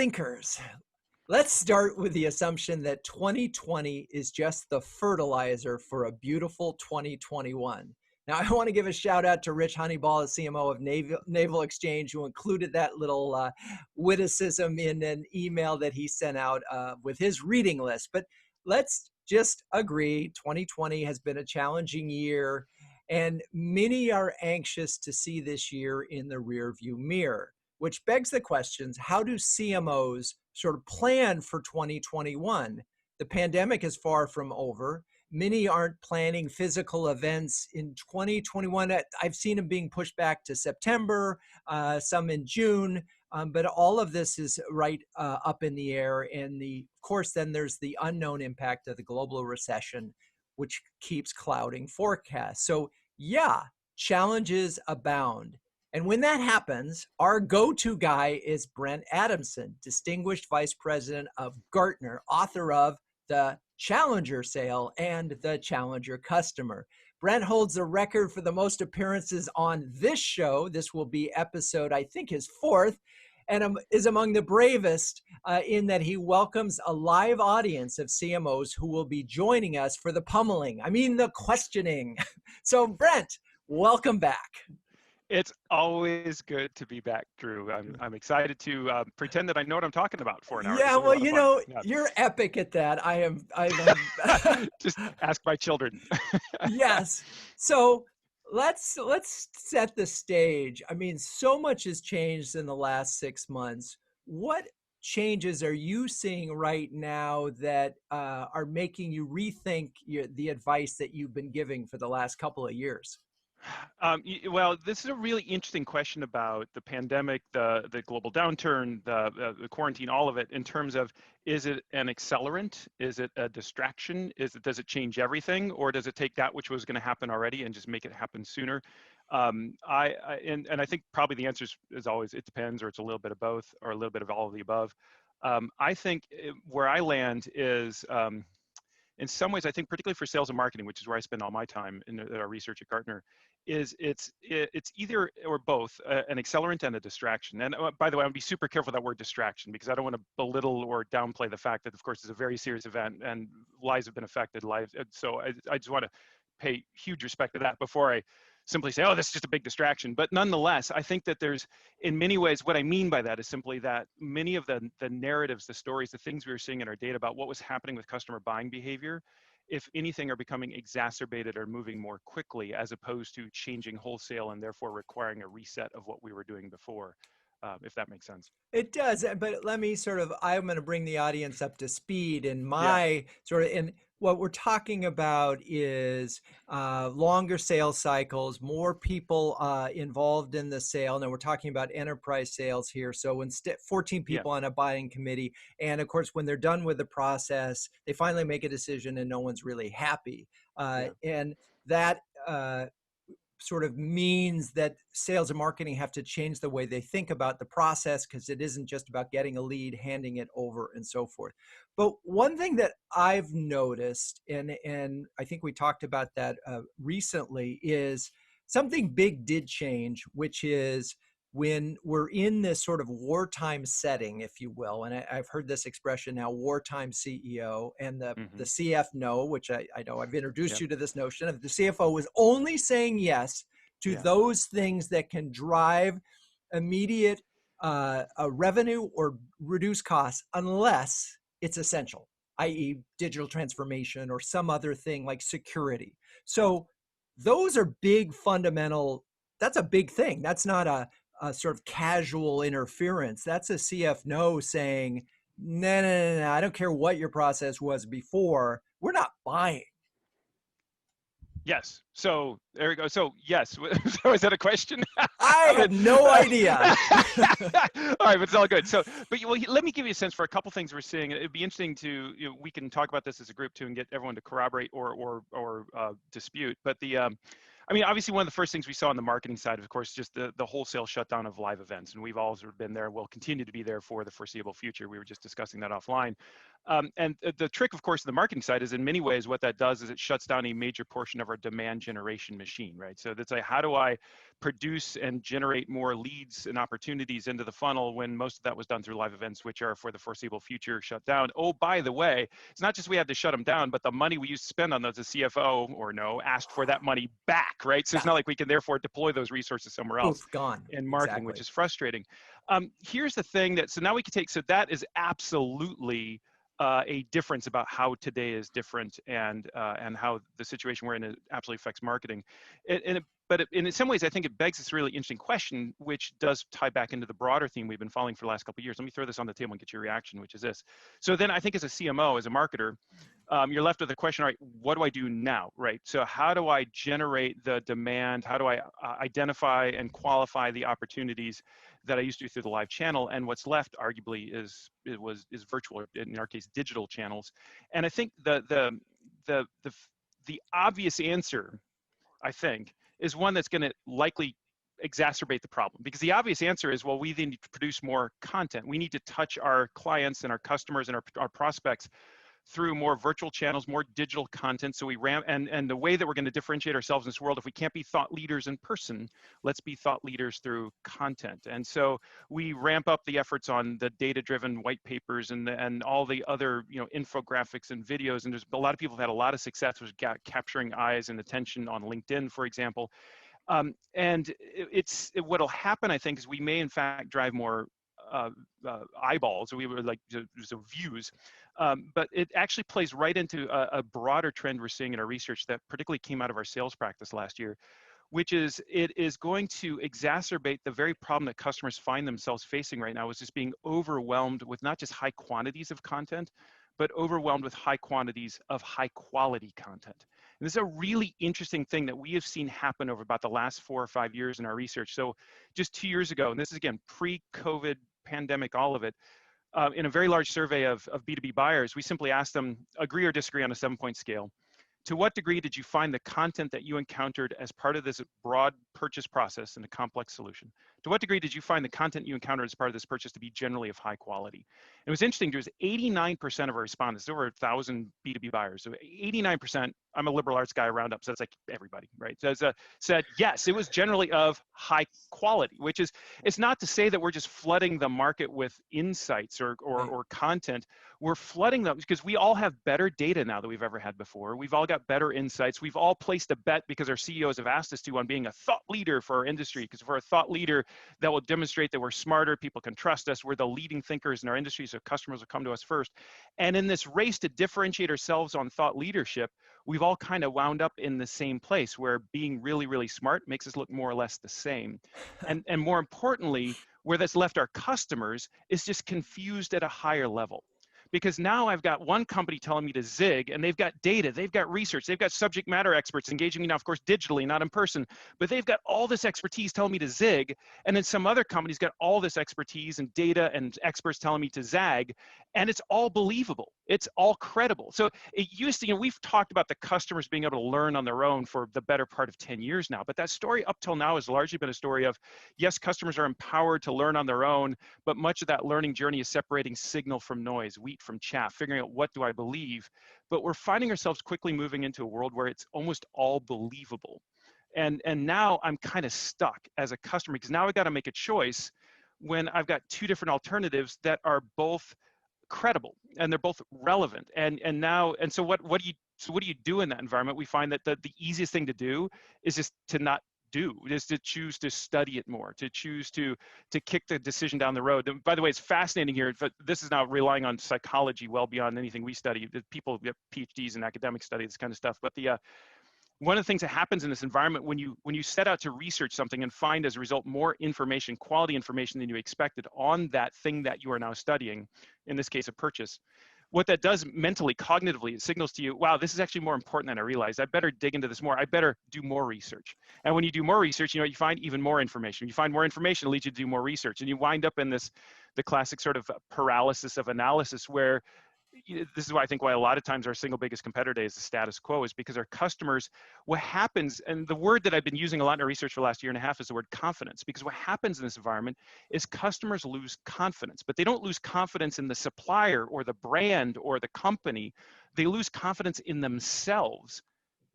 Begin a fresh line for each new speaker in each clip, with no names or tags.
thinkers. Let's start with the assumption that 2020 is just the fertilizer for a beautiful 2021. Now, I want to give a shout out to Rich Honeyball, the CMO of Naval Exchange, who included that little witticism in an email that he sent out with his reading list. But let's just agree 2020 has been a challenging year, and many are anxious to see this year in the rearview mirror, which begs the questions, how do CMOs sort of plan for 2021? The pandemic is far from over. Many aren't planning physical events in 2021. I've seen them being pushed back to September, some in June, but all of this is right up in the air. And of course, then there's the unknown impact of the global recession, which keeps clouding forecasts. So yeah, challenges abound. And when that happens, our go-to guy is Brent Adamson, Distinguished Vice President of Gartner, author of The Challenger Sale and The Challenger Customer. Brent holds the record for the most appearances on this show. This will be episode, I think, his 4th, and is among the bravest in that he welcomes a live audience of CMOs who will be joining us for the pummeling. I mean, the questioning. So, Brent, welcome back.
It's always good to be back, Drew. I'm excited to pretend that I know what I'm talking about for an hour.
Yeah, well, you know, you're epic at that. I am.
Just ask my children.
Yes. So let's set the stage. I mean, so much has changed in the last 6 months. What changes are you seeing right now that are making you rethink the advice that you've been giving for the last couple of years?
Well, this is a really interesting question about the pandemic, the global downturn, the quarantine, all of it, in terms of, is it an accelerant? Is it a distraction? Does it change everything? Or does it take that which was going to happen already and just make it happen sooner? I think probably the answer is always, it depends, or it's a little bit of both, or a little bit of all of the above. I think where I land is, in some ways, I think particularly for sales and marketing, which is where I spend all my time in our research at Gartner, is it's either or both an accelerant and a distraction. And by the way, I would be super careful with that word distraction, because I don't want to belittle or downplay the fact that, of course, it's a very serious event and lives have been affected. So I just want to pay huge respect to that before I simply say, oh, this is just a big distraction. But nonetheless, I think that there's, in many ways, what I mean by that is simply that many of the narratives, the stories, the things we were seeing in our data about what was happening with customer buying behavior, if anything, are becoming exacerbated or moving more quickly, as opposed to changing wholesale and therefore requiring a reset of what we were doing before, if that makes sense.
It does, but let me I'm going to bring the audience up to speed in my and what we're talking about is longer sales cycles, more people involved in the sale. Now we're talking about enterprise sales here. So instead, 14 people on a buying committee. And of course, when they're done with the process, they finally make a decision and no one's really happy. And that sort of means that sales and marketing have to change the way they think about the process, because it isn't just about getting a lead, handing it over, and so forth. But one thing that I've noticed, and I think we talked about that recently, is something big did change, which is when we're in this sort of wartime setting, if you will, and I've heard this expression now, wartime CEO, and the CFO, which I know I've introduced you to this notion of the CFO was only saying yes to those things that can drive immediate revenue or reduce costs, unless it's essential, i.e. digital transformation or some other thing like security. So those are big fundamental, that's a big thing. That's not a sort of casual interference. That's a CFO saying, no, I don't care what your process was before. We're not buying.
Yes. So there we go. So yes. So is that a question?
I have no idea.
All right, but it's all good. So, but let me give you a sense for a couple things we're seeing. It'd be interesting to, we can talk about this as a group too and get everyone to corroborate or dispute. But I mean, obviously one of the first things we saw on the marketing side, of course, just the wholesale shutdown of live events. And we've all sort of been there, we'll continue to be there for the foreseeable future. We were just discussing that offline. And the trick, of course, the marketing side is in many ways what that does is it shuts down a major portion of our demand generation machine, right? So that's like, how do I produce and generate more leads and opportunities into the funnel when most of that was done through live events, which are for the foreseeable future shut down. Oh, by the way, it's not just we had to shut them down, but the money we used to spend on those, the CFO or no, asked for that money back, right? So
Yeah.
it's not like we can therefore deploy those resources somewhere else
Poof, gone.
in marketing, which
Exactly.
is frustrating. Here's the thing that, so now we can take, so that is absolutely a difference about how today is different and how the situation we're in absolutely affects marketing. But in some ways, I think it begs this really interesting question, which does tie back into the broader theme we've been following for the last couple of years. Let me throw this on the table and get your reaction, which is this. So then I think as a CMO, as a marketer, you're left with the question, all right, what do I do now, right? So how do I generate the demand? How do I identify and qualify the opportunities that I used to do through the live channel? And what's left, arguably, is virtual, in our case, digital channels. And I think the obvious answer, I think, is one that's going to likely exacerbate the problem, because the obvious answer is, well, we need to produce more content. We need to touch our clients and our customers and our prospects through more virtual channels, more digital content. So we ramp, and the way that we're going to differentiate ourselves in this world, if we can't be thought leaders in person, let's be thought leaders through content. And so we ramp up the efforts on the data-driven white papers and all the other, infographics and videos. And there's a lot of people have had a lot of success with capturing eyes and attention on LinkedIn, for example. And what'll happen, I think, is we may in fact drive more eyeballs, we were like so views, but it actually plays right into a broader trend we're seeing in our research that particularly came out of our sales practice last year, which is it is going to exacerbate the very problem that customers find themselves facing right now, is just being overwhelmed with not just high quantities of content, but overwhelmed with high quantities of high quality content. And this is a really interesting thing that we have seen happen over about the last 4 or 5 years in our research. So just 2 years ago, and this is again pre-COVID pandemic, all of it, in a very large survey of B2B buyers, we simply asked them, agree or disagree on a 7-point scale. To what degree did you find the content that you encountered as part of this broad purchase process in a complex solution? To what degree did you find the content you encountered as part of this purchase to be generally of high quality? It was interesting, there was 89% of our respondents, there were 1,000 B2B buyers, so 89%, I'm a liberal arts guy, round up, so that's like everybody, right? So said, yes, it was generally of high quality, which is, it's not to say that we're just flooding the market with insights or content. We're flooding them because we all have better data now than we've ever had before. We've all got better insights. We've all placed a bet because our CEOs have asked us to on being a thought leader for our industry, because if we're a thought leader, that will demonstrate that we're smarter, people can trust us, we're the leading thinkers in our industry, so customers will come to us first. And in this race to differentiate ourselves on thought leadership, we've all kind of wound up in the same place where being really, really smart makes us look more or less the same. And more importantly, where that's left our customers is just confused at a higher level. Because now I've got one company telling me to zig, and they've got data, they've got research, they've got subject matter experts engaging me now, of course, digitally, not in person, but they've got all this expertise telling me to zig, and then some other company's got all this expertise and data and experts telling me to zag, and it's all believable. It's all credible. So it used to, we've talked about the customers being able to learn on their own for the better part of 10 years now, but that story up till now has largely been a story of, yes, customers are empowered to learn on their own, but much of that learning journey is separating signal from noise, wheat from chaff, figuring out what do I believe. But we're finding ourselves quickly moving into a world where it's almost all believable. And now I'm kind of stuck as a customer, because now I've got to make a choice when I've got two different alternatives that are both credible and they're both relevant. And so what do you do in that environment? We find that the easiest thing to do is just to not do, is to choose to study it more, to choose to kick the decision down the road. And by the way, it's fascinating here, but this is now relying on psychology well beyond anything we study. People get PhDs in academic study, this kind of stuff. But one of the things that happens in this environment when you set out to research something and find as a result more information, quality information than you expected on that thing that you are now studying, in this case a purchase, what that does mentally, cognitively, it signals to you, wow, this is actually more important than I realized. I better dig into this more. I better do more research. And when you do more research, you find even more information. You find more information, it leads you to do more research. And you wind up in the classic sort of paralysis of analysis, where this is why I think why a lot of times our single biggest competitor today is the status quo, is because our customers, what happens, and the word that I've been using a lot in our research for the last year and a half is the word confidence, because what happens in this environment is customers lose confidence, but they don't lose confidence in the supplier or the brand or the company. They lose confidence in themselves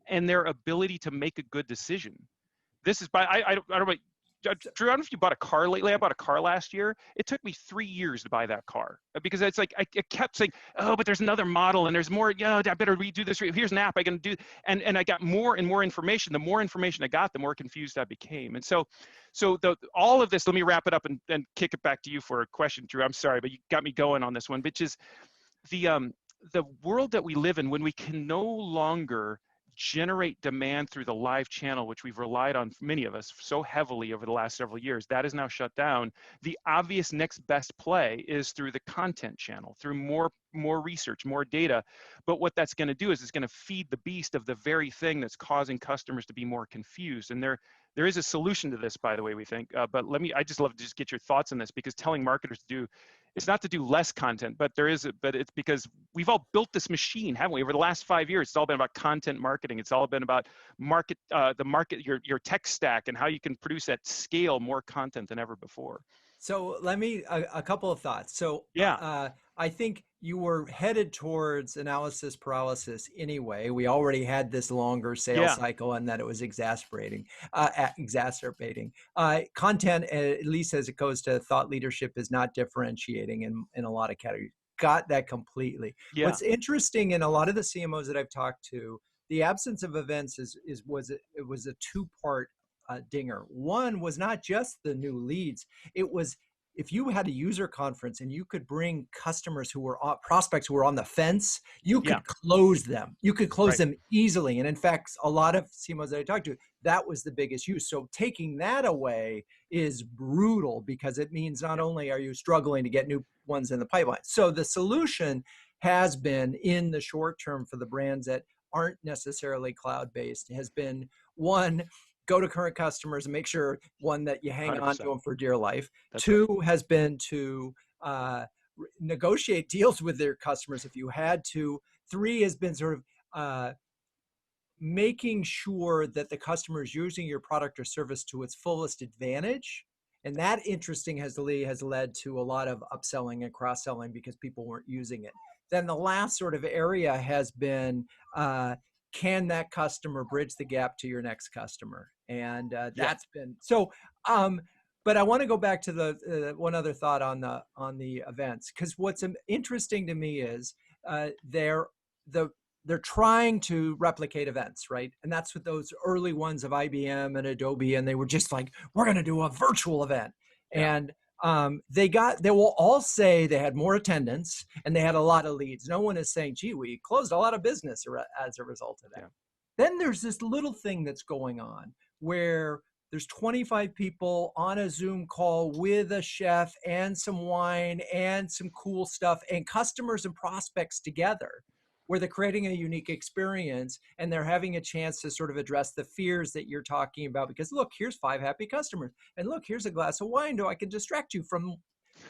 and their ability to make a good decision. This is by, I don't know about, Drew, I don't know if you bought a car lately. I bought a car last year. It took me 3 years to buy that car because it's like I kept saying, oh, but there's another model and there's more. Yeah, I better redo this. Here's an app I can do, and I got more and more information. The more information I got, the more confused I became. And so all of this. Let me wrap it up and kick it back to you for a question, Drew. I'm sorry, but you got me going on this one, which is the world that we live in when we can no longer generate demand through the live channel, which we've relied on, many of us, so heavily over the last several years. That is now shut down. The obvious next best play is through the content channel, through more research, more data. But what that's going to do is it's going to feed the beast of the very thing that's causing customers to be more confused. And there is a solution to this, by the way, we think. But I just love to just get your thoughts on this, because telling marketers it's not to do less content, but it's because we've all built this machine, haven't we? Over the last 5 years, it's all been about content marketing. It's all been about your tech stack and how you can produce at scale more content than ever before.
So let me, a couple of thoughts. So
yeah.
I think you were headed towards analysis paralysis anyway. We already had this longer sales cycle, and that it was exacerbating. Content, at least as it goes to thought leadership, is not differentiating in a lot of categories. Got that completely.
Yeah.
What's interesting in a lot of the CMOs that I've talked to, the absence of events was a two-part dinger. One was not just the new leads. It was, if you had a user conference and you could bring customers who were prospects who were on the fence, you could close them. You could close them easily. And in fact, a lot of CMOs that I talked to, that was the biggest use. So taking that away is brutal, because it means not only are you struggling to get new ones in the pipeline. So the solution has been, in the short term, for the brands that aren't necessarily cloud-based, has been, one, go to current customers and make sure, one, that you hang 100%. On to them for dear life. That's two has been to negotiate deals with their customers if you had to. Three has been sort of making sure that the customer is using your product or service to its fullest advantage. And that, interesting, has led to a lot of upselling and cross-selling because people weren't using it. Then the last sort of area has been, can that customer bridge the gap to your next customer? And that's been so. But I want to go back to the one other thought on the events, because what's interesting to me is they're trying to replicate events, right? And that's what those early ones of IBM and Adobe, and they were just like, we're going to do a virtual event, and they will all say they had more attendance and they had a lot of leads. No one is saying, gee, we closed a lot of business as a result of that. Then there's this little thing that's going on where there's 25 people on a Zoom call with a chef and some wine and some cool stuff, and customers and prospects together, where they're creating a unique experience and they're having a chance to sort of address the fears that you're talking about. Because look, here's 5 happy customers, and look, here's a glass of wine, so I can distract you from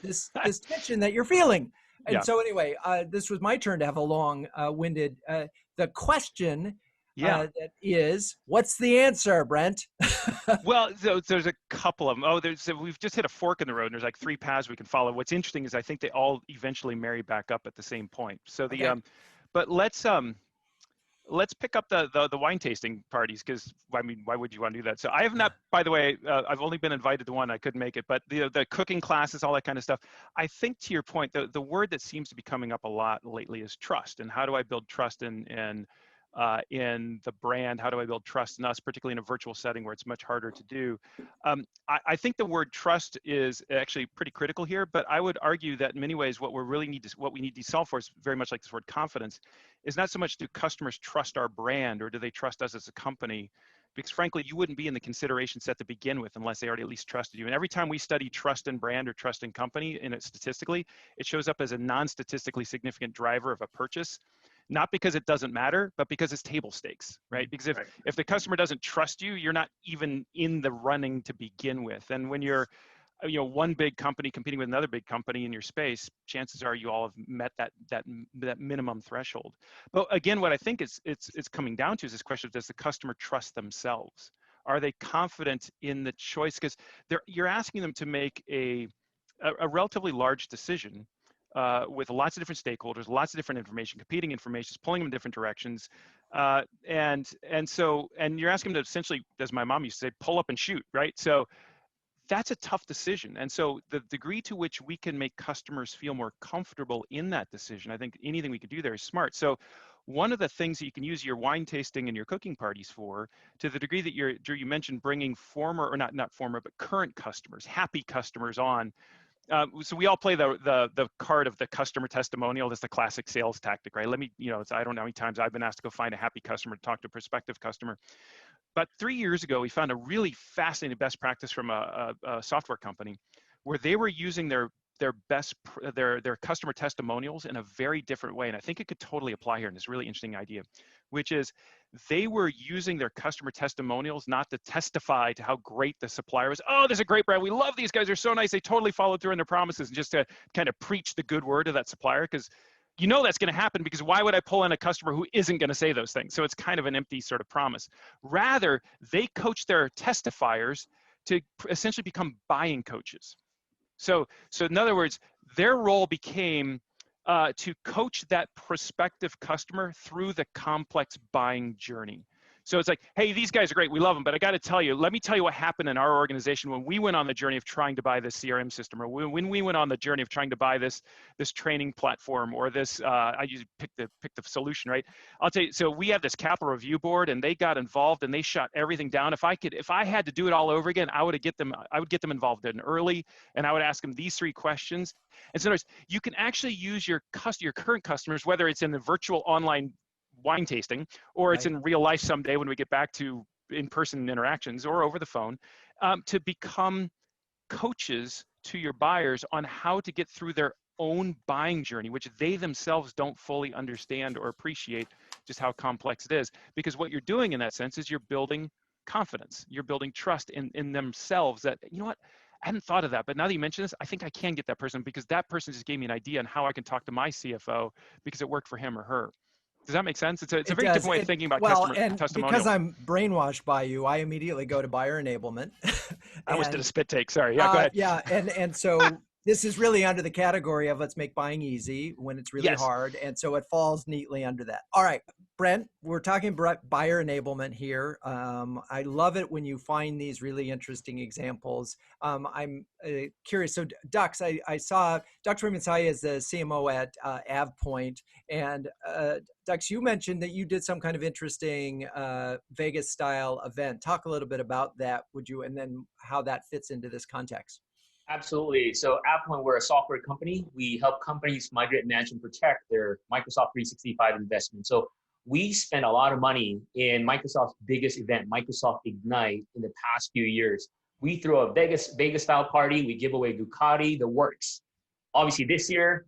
this tension that you're feeling. And so anyway, this was my turn to have a long-winded. The question that is, what's the answer, Brent?
Well, there's a couple of them. We've just hit a fork in the road, and there's like 3 paths we can follow. What's interesting is I think they all eventually marry back up at the same point. So but let's pick up the wine tasting parties, because I mean, why would you want to do that? So I have not, by the way, I've only been invited to one. I couldn't make it, but the cooking classes, all that kind of stuff. I think, to your point, the word that seems to be coming up a lot lately is trust. And how do I build trust in the brand? How do I build trust in us, particularly in a virtual setting where it's much harder to do? I think the word trust is actually pretty critical here, but I would argue that in many ways, what we need to solve for is very much like this word confidence, is not so much do customers trust our brand or do they trust us as a company, because frankly, you wouldn't be in the consideration set to begin with unless they already at least trusted you. And every time we study trust in brand or trust in company, statistically, it shows up as a non-statistically significant driver of a purchase. Not because it doesn't matter, but because it's table stakes, right? Because if the customer doesn't trust you, you're not even in the running to begin with. And when you're one big company competing with another big company in your space, chances are you all have met that minimum threshold. But again, what I think it's coming down to is this question of, does the customer trust themselves? Are they confident in the choice? Because you're asking them to make a relatively large decision with lots of different stakeholders, lots of different information, competing information, pulling them in different directions. And you're asking them to essentially, as my mom used to say, pull up and shoot, right? So that's a tough decision. And so the degree to which we can make customers feel more comfortable in that decision, I think anything we could do there is smart. So one of the things that you can use your wine tasting and your cooking parties for, to the degree that Drew, you mentioned bringing former, or not former, but current customers, happy customers on. So we all play the card of the customer testimonial. That's the classic sales tactic, right? I don't know how many times I've been asked to go find a happy customer to talk to a prospective customer. But 3 years ago, we found a really fascinating best practice from a software company where they were using their customer testimonials in a very different way. And I think it could totally apply here in this really interesting idea, which is they were using their customer testimonials not to testify to how great the supplier was. Oh, there's a great brand. We love these guys. They're so nice. They totally followed through on their promises, and just to kind of preach the good word of that supplier, because that's going to happen, because why would I pull in a customer who isn't going to say those things? So it's kind of an empty sort of promise. Rather, they coach their testifiers to essentially become buying coaches. So in other words, their role became to coach that prospective customer through the complex buying journey. So it's like, hey, these guys are great. We love them. But I got to tell you, let me tell you what happened in our organization when we went on the journey of trying to buy this CRM system, or when we went on the journey of trying to buy this training platform, or this, I usually pick the solution, right? I'll tell you, so we have this capital review board, and they got involved and they shut everything down. If I had to do it all over again, I would get them involved in early, and I would ask them these 3 questions. And so you can actually use your current customers, whether it's in the virtual online wine tasting, or it's in real life someday when we get back to in-person interactions, or over the phone, to become coaches to your buyers on how to get through their own buying journey, which they themselves don't fully understand or appreciate just how complex it is. Because what you're doing in that sense is you're building confidence, you're building trust in themselves, that, you know what, I hadn't thought of that, but now that you mention this, I think I can get that person, because that person just gave me an idea on how I can talk to my CFO because it worked for him or her. Does that make sense? It's a very different way of thinking about customer testimonial.
Because I'm brainwashed by you, I immediately go to buyer enablement.
I almost did a spit take. Sorry. Yeah, go ahead.
Yeah, and so this is really under the category of let's make buying easy when it's really hard. And so it falls neatly under that. All right, Brent, we're talking about buyer enablement here. I love it when you find these really interesting examples. I'm curious. So Dux, I saw Dr. Raymond is the CMO at AvePoint. And Dux, you mentioned that you did some kind of interesting Vegas style event. Talk a little bit about that, would you? And then how that fits into this context.
Absolutely. So at AvePoint, we're a software company. We help companies migrate, manage, and protect their Microsoft 365 investment. So we spent a lot of money in Microsoft's biggest event, Microsoft Ignite, in the past few years. We throw a Vegas style party. We give away Ducati, the works. Obviously this year,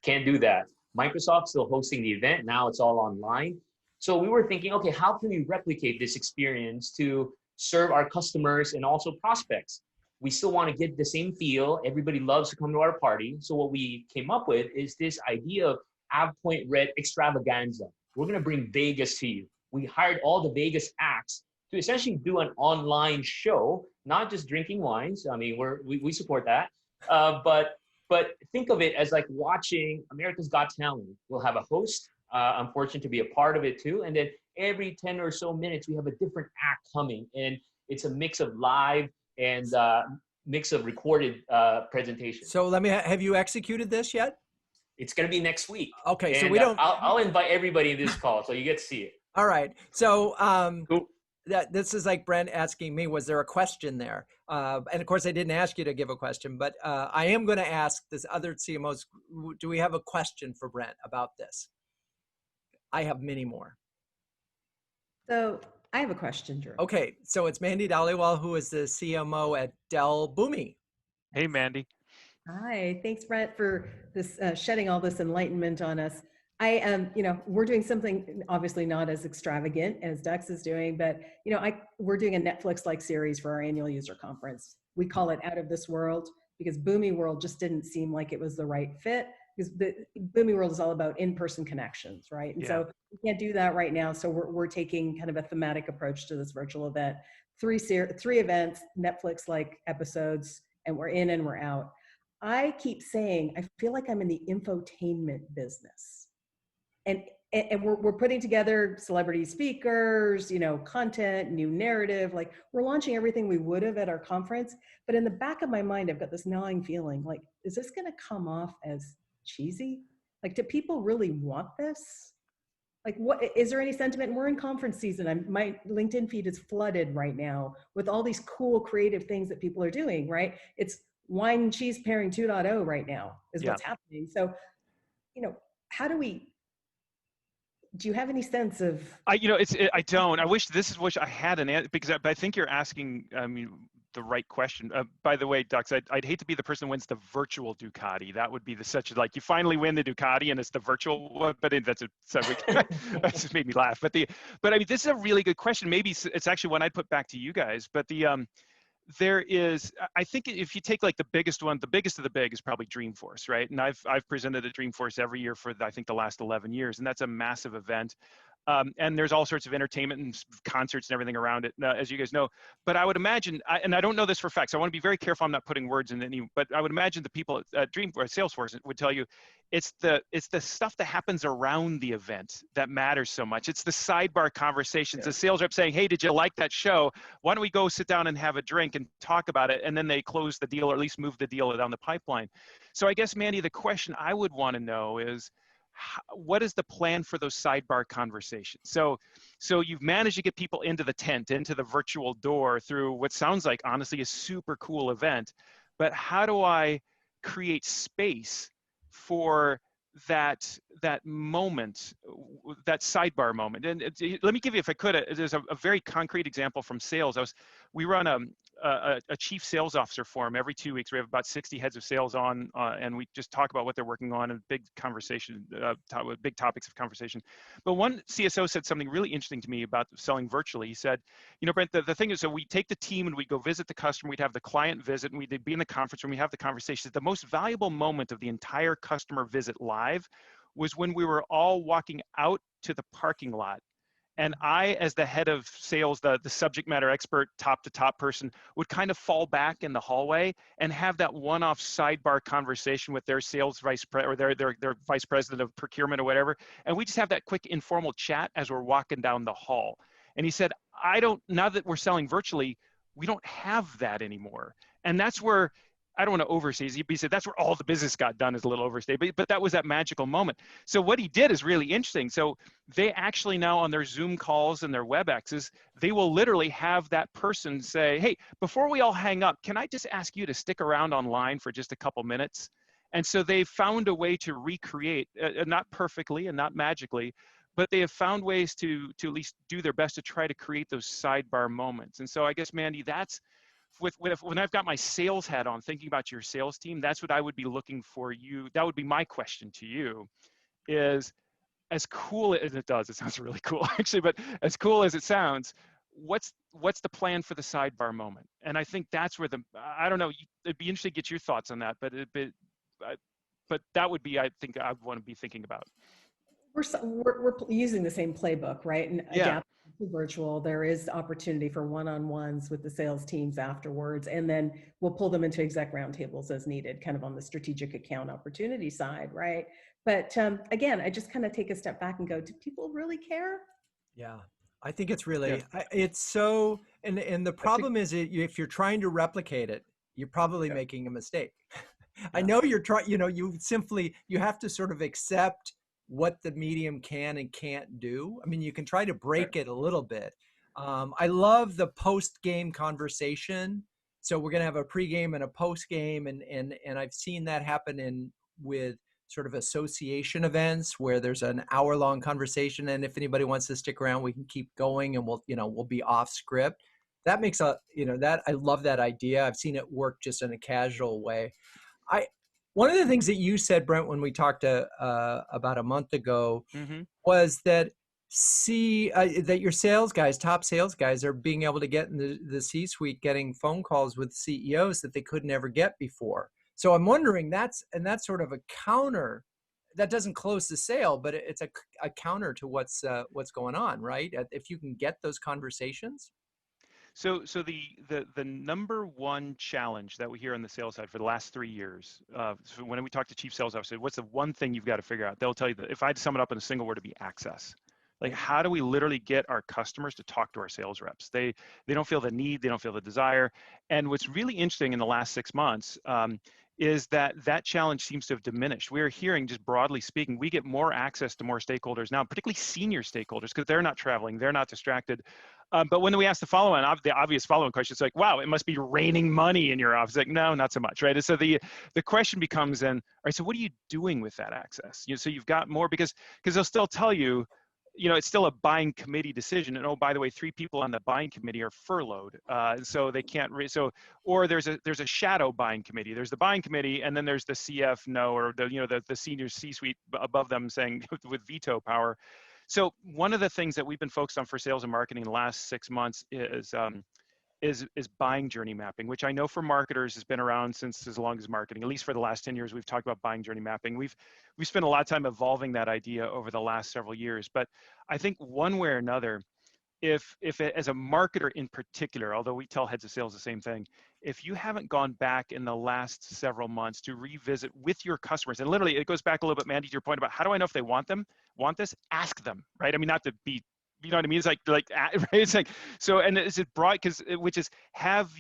can't do that. Microsoft's still hosting the event. Now it's all online. So we were thinking, okay, how can we replicate this experience to serve our customers and also prospects? We still want to get the same feel. Everybody loves to come to our party. So what we came up with is this idea of AvePoint Red Extravaganza. We're going to bring Vegas to you. We hired all the Vegas acts to essentially do an online show, not just drinking wines. I mean, we support that. But think of it as like watching America's Got Talent. We'll have a host. I'm fortunate to be a part of it too. And then every 10 or so minutes, we have a different act coming. And it's a mix of live and mix of recorded presentations.
So have you executed this yet?
It's going to be next week.
Okay,
and,
so we don't.
I'll invite everybody in this call, so you get to see it.
All right. So
cool.
This is like Brent asking me, was there a question there? And of course, I didn't ask you to give a question, but I am going to ask this other CMOs, do we have a question for Brent about this? I have many more.
So I have a question, Drew.
Okay, so it's Mandy Dhaliwal, who is the CMO at Dell Boomi.
Hey, Mandy.
Hi, thanks, Brent, for this shedding all this enlightenment on us. I am, we're doing something obviously not as extravagant as Dex is doing, but we're doing a Netflix-like series for our annual user conference. We call it Out of This World because Boomi World just didn't seem like it was the right fit, because the Boomi World is all about in-person connections, right? And so we can't do that right now. So we're taking kind of a thematic approach to this virtual event. Three events, Netflix-like episodes, and we're in and we're out. I keep saying, I feel like I'm in the infotainment business. And we're putting together celebrity speakers, content, new narrative, like we're launching everything we would have at our conference. But in the back of my mind, I've got this gnawing feeling like, is this going to come off as cheesy? Like, do people really want this? Like, what is there any sentiment? We're in conference season. My LinkedIn feed is flooded right now with all these cool creative things that people are doing, right? It's wine and cheese pairing 2.0 right now is what's happening. So, how do you have any sense of?
I don't. I wish I had an answer, because I think you're asking, the right question. By the way, Dux, I'd hate to be the person who wins the virtual Ducati. That would be like you finally win the Ducati and it's the virtual one, but that's that just made me laugh. But I mean, this is a really good question. Maybe it's actually one I'd put back to you guys, but there is, I think if you take like the biggest one, the biggest of the big is probably Dreamforce, right? And I've presented at Dreamforce every year for I think the last 11 years, and that's a massive event. And there's all sorts of entertainment and concerts and everything around it, as you guys know. But I would imagine, and I don't know this for facts, so I want to be very careful I'm not putting words in any, but I would imagine the people at Salesforce would tell you it's the stuff that happens around the event that matters so much. It's the sidebar conversations, the sales rep saying, hey, did you like that show? Why don't we go sit down and have a drink and talk about it? And then they close the deal, or at least move the deal down the pipeline. So I guess, Mandy, the question I would want to know is, what is the plan for those sidebar conversations? So you've managed to get people into the tent, into the virtual door through what sounds like, honestly, a super cool event. But how do I create space for that moment, that sidebar moment? And let me give you, if I could, there's a very concrete example from sales. We run a chief sales officer forum every 2 weeks. We have about 60 heads of sales on, and we just talk about what they're working on, and big conversation, big topics of conversation. But one CSO said something really interesting to me about selling virtually. He said, Brent, the thing is, so we take the team and we go visit the customer, we'd have the client visit, and we'd be in the conference room, we have the conversation. The most valuable moment of the entire customer visit live was when we were all walking out to the parking lot. And I, as the head of sales, the subject matter expert, top to top person, would kind of fall back in the hallway and have that one-off sidebar conversation with their sales vice president, or their vice president of procurement or whatever. And we just have that quick informal chat as we're walking down the hall. And he said, now that we're selling virtually, we don't have that anymore. And that's where, I don't want to overstate. He said that's where all the business got done, is a little overstated, but that was that magical moment. So what he did is really interesting. So they actually now, on their Zoom calls and their WebExes, they will literally have that person say, hey, before we all hang up, can I just ask you to stick around online for just a couple minutes? And so they've found a way to recreate, not perfectly and not magically, but they have found ways to at least do their best to try to create those sidebar moments. And so I guess, Mandy, that's, when I've got my sales hat on, thinking about your sales team, that's what I would be looking for you. That would be my question to you, is, as cool as it does, it sounds really cool actually, but as cool as it sounds, what's the plan for the sidebar moment? And I think that's where I don't know, it'd be interesting to get your thoughts on that, but that would be, I think I'd want to be thinking about.
We're using the same playbook, right? And adapting to virtual, there is opportunity for one-on-ones with the sales teams afterwards, and then we'll pull them into exec roundtables as needed, kind of on the strategic account opportunity side, right? But again, I just kind of take a step back and go, do people really care?
Yeah, I think it's really, it's so, and the problem is, if you're trying to replicate it, you're probably making a mistake. I know you're trying, you have to sort of accept what the medium can and can't do. I mean, you can try to break it a little bit. I love the post-game conversation. So we're going to have a pre-game and a post-game, and I've seen that happen with sort of association events where there's an hour-long conversation, and if anybody wants to stick around, we can keep going, and we'll be off script. That makes I love that idea. I've seen it work just in a casual way. One of the things that you said, Brent, when we talked about a month ago,
Mm-hmm.
was that that your sales guys, top sales guys, are being able to get in the C-suite, getting phone calls with CEOs that they could never get before. So I'm wondering, that's sort of a counter. That doesn't close the sale, but it's a counter to what's going on, right? If you can get those conversations.
So the number one challenge that we hear on the sales side for the last 3 years, so when we talk to chief sales officers, what's the one thing you've got to figure out? They'll tell you that if I had to sum it up in a single word, it'd be access. Like, how do we literally get our customers to talk to our sales reps? They don't feel the need, they don't feel the desire. And what's really interesting in the last 6 months is that challenge seems to have diminished. We're hearing, just broadly speaking, we get more access to more stakeholders now, particularly senior stakeholders, because they're not traveling, they're not distracted. But when we ask the obvious follow-on question, it's like, wow, it must be raining money in your office. Like, no, not so much, right? And so the question becomes then, all right, so what are you doing with that access? So you've got more, because they'll still tell you, it's still a buying committee decision. And oh, by the way, 3 people on the buying committee are furloughed, so they can't. Or there's a shadow buying committee. There's the buying committee, and then there's the CFO or the senior C-suite above them saying with veto power. So one of the things that we've been focused on for sales and marketing in the last 6 months is buying journey mapping, which I know for marketers has been around since as long as marketing. At least for the last 10 years, we've talked about buying journey mapping. We've spent a lot of time evolving that idea over the last several years. But I think one way or another, if as a marketer in particular, although we tell heads of sales the same thing, if you haven't gone back in the last several months to revisit with your customers, and literally it goes back a little bit, Mandy, to your point about how do I know if they want this? Ask them, right? I mean, not to be, you know what I mean? It's like right? It's like, so, and is it broad? Which is, have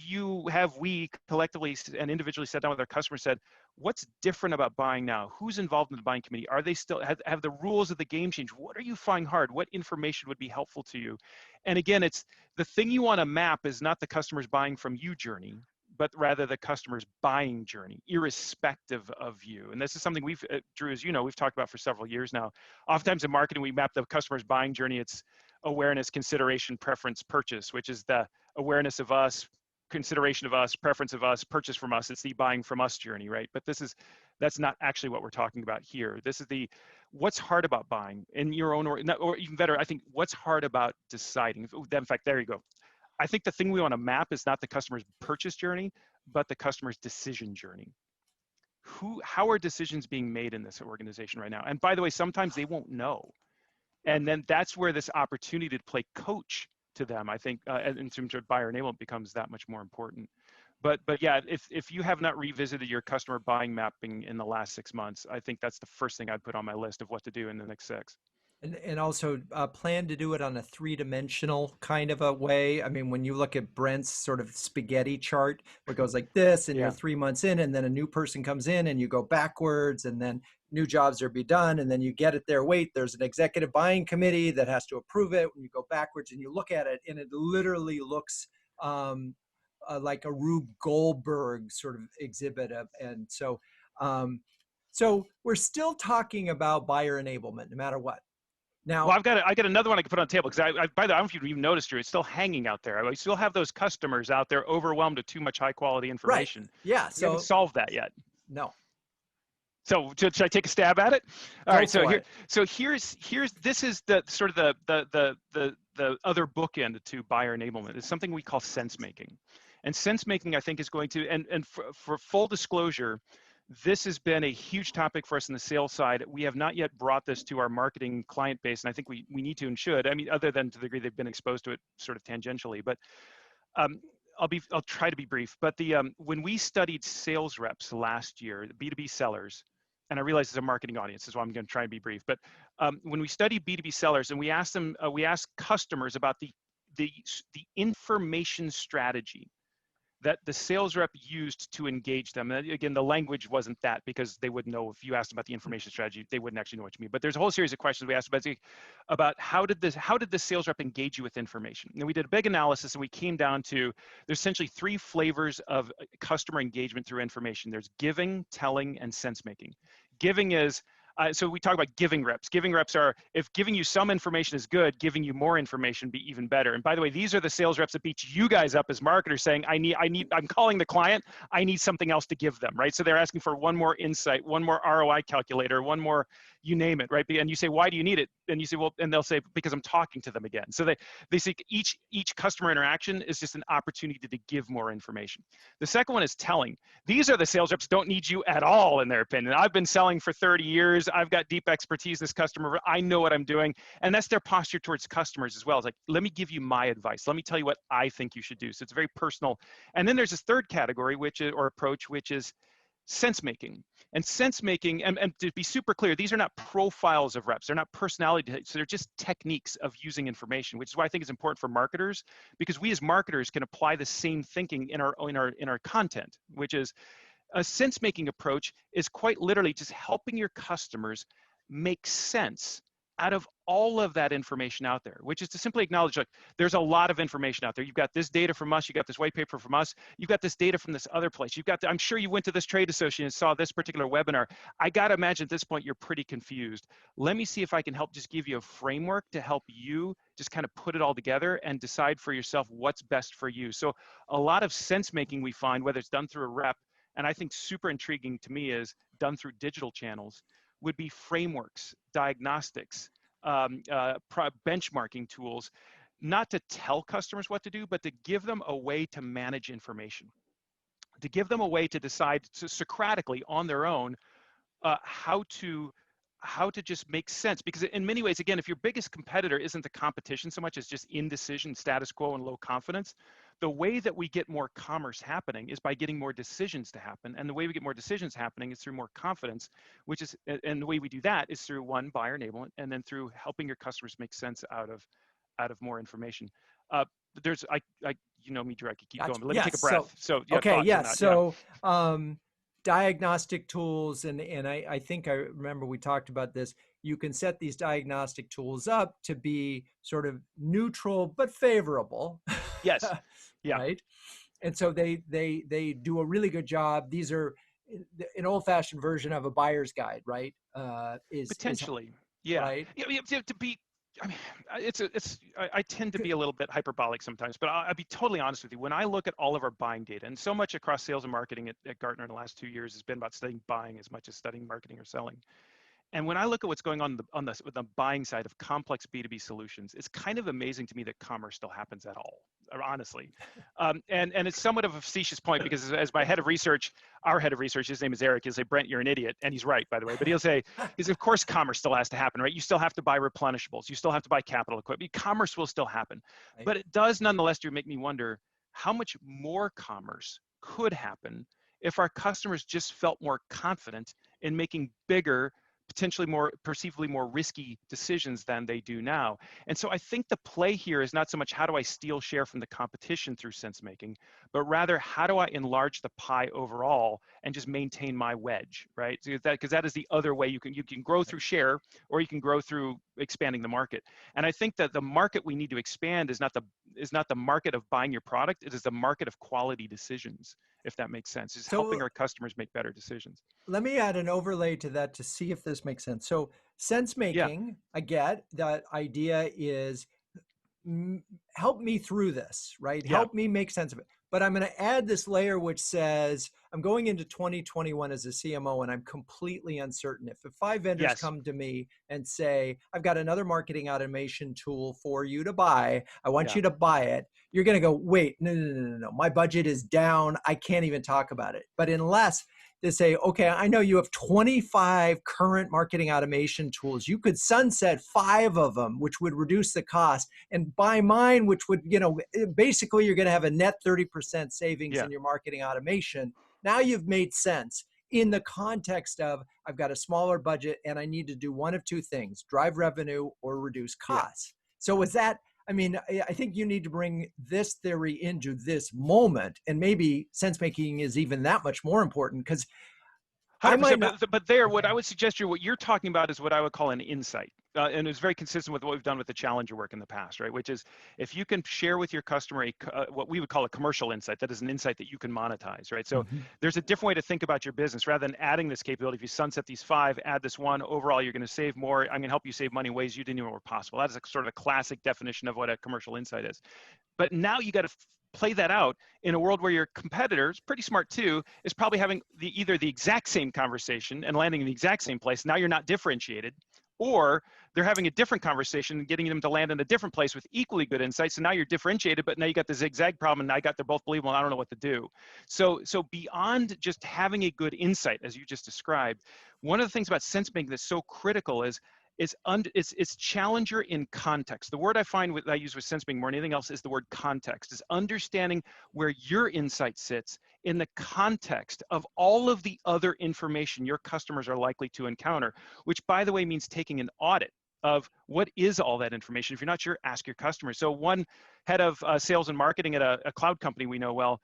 we collectively and individually sat down with our customers, said, what's different about buying now? Who's involved in the buying committee? Are they still, have the rules of the game changed? What are you finding hard? What information would be helpful to you? And again, it's the thing you want to map is not the customer's buying from you journey, but rather the customer's buying journey, irrespective of you. And this is something we've, Drew, as you know, we've talked about for several years now. Oftentimes in marketing, we map the customer's buying journey. It's awareness, consideration, preference, purchase, which is the awareness of us, consideration of us, preference of us, purchase from us. It's the buying from us journey, right? But that's not actually what we're talking about here. This is what's hard about buying in your own, or even better, I think what's hard about deciding. In fact, there you go. I think the thing we want to map is not the customer's purchase journey, but the customer's decision journey. How are decisions being made in this organization right now? And by the way, sometimes they won't know. And then that's where this opportunity to play coach to them, I think, in terms of buyer enablement, becomes that much more important. But yeah, if you have not revisited your customer buying mapping in the last 6 months, I think that's the first thing I'd put on my list of what to do in the next 6.
And also plan to do it on a 3-dimensional kind of a way. I mean, when you look at Brent's sort of spaghetti chart, where it goes like this, and you're 3 months in, and then a new person comes in, and you go backwards, and then new jobs are to be done, and then you get it there. Wait, there's an executive buying committee that has to approve it. When you go backwards and you look at it, and it literally looks like a Rube Goldberg sort of exhibit. And so we're still talking about buyer enablement, no matter what. Now,
well, I got another one I can put on the table, because by the way, I don't know if you've even noticed, Drew, it's still hanging out there. I still have those customers out there overwhelmed with too much high quality information.
Right. Yeah.
So we haven't solved that yet.
No.
So should I take a stab at it? All right. So here's this is the sort of the other bookend to buyer enablement. It's something we call sense making, and sense making, I think, is going to, and for full disclosure, this has been a huge topic for us in the sales side. We have not yet brought this to our marketing client base, and I think we need to and should. I mean, other than to the degree they've been exposed to it sort of tangentially. But I'll try to be brief. But when we studied sales reps last year, B2B sellers, and I realize it's a marketing audience, so I'm going to try and be brief. But when we studied B2B sellers, and we asked them, we asked customers about the information strategy that the sales rep used to engage them. And again, the language wasn't that, because they wouldn't know. If you asked about the information strategy, they wouldn't actually know what you mean. But there's a whole series of questions we asked about how did the sales rep engage you with information? And we did a big analysis, and we came down to there's essentially 3 flavors of customer engagement through information. There's giving, telling, and sense making. Giving is, So we talk about giving reps. Giving reps are, if giving you some information is good, giving you more information be even better. And by the way, these are the sales reps that beat you guys up as marketers saying, I'm calling the client, I need something else to give them, right? So they're asking for one more insight, one more ROI calculator, one more, you name it, right? And you say, why do you need it? And you say, well, and they'll say, because I'm talking to them again. So they see each customer interaction is just an opportunity to give more information. The second one is telling. These are the sales reps don't need you at all, in their opinion. I've been selling for 30 years. I've got deep expertise in this customer. I know what I'm doing. And that's their posture towards customers as well. It's like, let me give you my advice. Let me tell you what I think you should do. So it's very personal. And then there's this third category, or approach, which is sense making. And sense making, and to be super clear, these are not profiles of reps. They're not personality types. So they're just techniques of using information, which is why I think it's important for marketers, because we as marketers can apply the same thinking in our content, which is a sense making approach is quite literally just helping your customers make sense out of all of that information out there, which is to simply acknowledge, like, there's a lot of information out there. You've got this data from us, you got this white paper from us, you've got this data from this other place. I'm sure you went to this trade association and saw this particular webinar. I got to imagine at this point, you're pretty confused. Let me see if I can help just give you a framework to help you just kind of put it all together and decide for yourself what's best for you. So a lot of sense making we find, whether it's done through a rep, and I think super intriguing to me is done through digital channels, would be frameworks, diagnostics, benchmarking tools, not to tell customers what to do, but to give them a way to manage information, to give them a way to decide Socratically on their own how to just make sense. Because in many ways, again, if your biggest competitor isn't the competition so much as just indecision, status quo, and low confidence, the way that we get more commerce happening is by getting more decisions to happen. And the way we get more decisions happening is through more confidence, which is, and the way we do that is through, one, buyer enablement, and then through helping your customers make sense out of more information. You know me, Drew, I could keep going, but let me take a breath. So yeah,
okay, yes.
Yeah.
So diagnostic tools, and I think I remember we talked about this. You can set these diagnostic tools up to be sort of neutral but favorable.
Yes. Yeah.
Right. And so they do a really good job. These are an old-fashioned version of a buyer's guide, right?
Potentially. Yeah.
Right.
To be, I mean, I tend to be a little bit hyperbolic sometimes, but I'll be totally honest with you. When I look at all of our buying data, and so much across sales and marketing at Gartner in the last 2 years has been about studying buying as much as studying marketing or selling. And when I look at what's going on with the buying side of complex B2B solutions, it's kind of amazing to me that commerce still happens at all, honestly. And it's somewhat of a facetious point, because as my head of research, our head of research, his name is Eric, he'll say, Brent, you're an idiot. And he's right, by the way. But he'll say, of course, commerce still has to happen, right? You still have to buy replenishables. You still have to buy capital equipment. Commerce will still happen.
Right.
But it does nonetheless make me wonder how much more commerce could happen if our customers just felt more confident in making bigger, potentially perceivably more risky decisions than they do now. And so I think the play here is not so much how do I steal share from the competition through sense making, but rather how do I enlarge the pie overall and just maintain my wedge, right? So because that is the other way you can grow through share, or you can grow through expanding the market. And I think that the market we need to expand is not the market of buying your product, it is the market of quality decisions, if that makes sense. It's helping our customers make better decisions.
Let me add an overlay to that to see if this makes sense. So sense making, yeah. I get that idea is help me through this, right? Yeah. Help me make sense of it. But I'm going to add this layer which says, I'm going into 2021 as a CMO and I'm completely uncertain. If 5 vendors yes. come to me and say, I've got another marketing automation tool for you to buy, I want yeah. you to buy it, you're going to go, wait, no. My budget is down. I can't even talk about it. But unless they say, okay, I know you have 25 current marketing automation tools. You could sunset 5 of them, which would reduce the cost, and buy mine, which would, basically you're going to have a net 30% savings yeah. in your marketing automation. Now you've made sense in the context of, I've got a smaller budget and I need to do one of 2 things, drive revenue or reduce costs. Yeah. So with that, I think you need to bring this theory into this moment, and maybe sense making is even that much more important, because
but there, what I would suggest what you're talking about is what I would call an insight. and it's very consistent with what we've done with the challenger work in the past, right? Which is if you can share with your customer what we would call a commercial insight, that is an insight that you can monetize, right? So there's a different way to think about your business. Rather than adding this capability, if you sunset these 5, add this 1, overall you're going to save more. I'm going to help you save money in ways you didn't even know were possible. That is a sort of a classic definition of what a commercial insight is. But now you got to play that out in a world where your competitors, pretty smart too, is probably having either the exact same conversation and landing in the exact same place. Now you're not differentiated, or they're having a different conversation and getting them to land in a different place with equally good insights. So now you're differentiated, but now you got the zigzag problem, and now they're both believable, and I don't know what to do. So beyond just having a good insight, as you just described, one of the ththings about sense making that's so critical is it's challenger in context. The word I find I use with sense making more than anything else is the word context, is understanding where your insight sits in the context of all of the other information your customers are likely to encounter, which by the way means taking an audit of what is all that information. If you're not sure, ask your customers. So one head of sales and marketing at a cloud company we know well,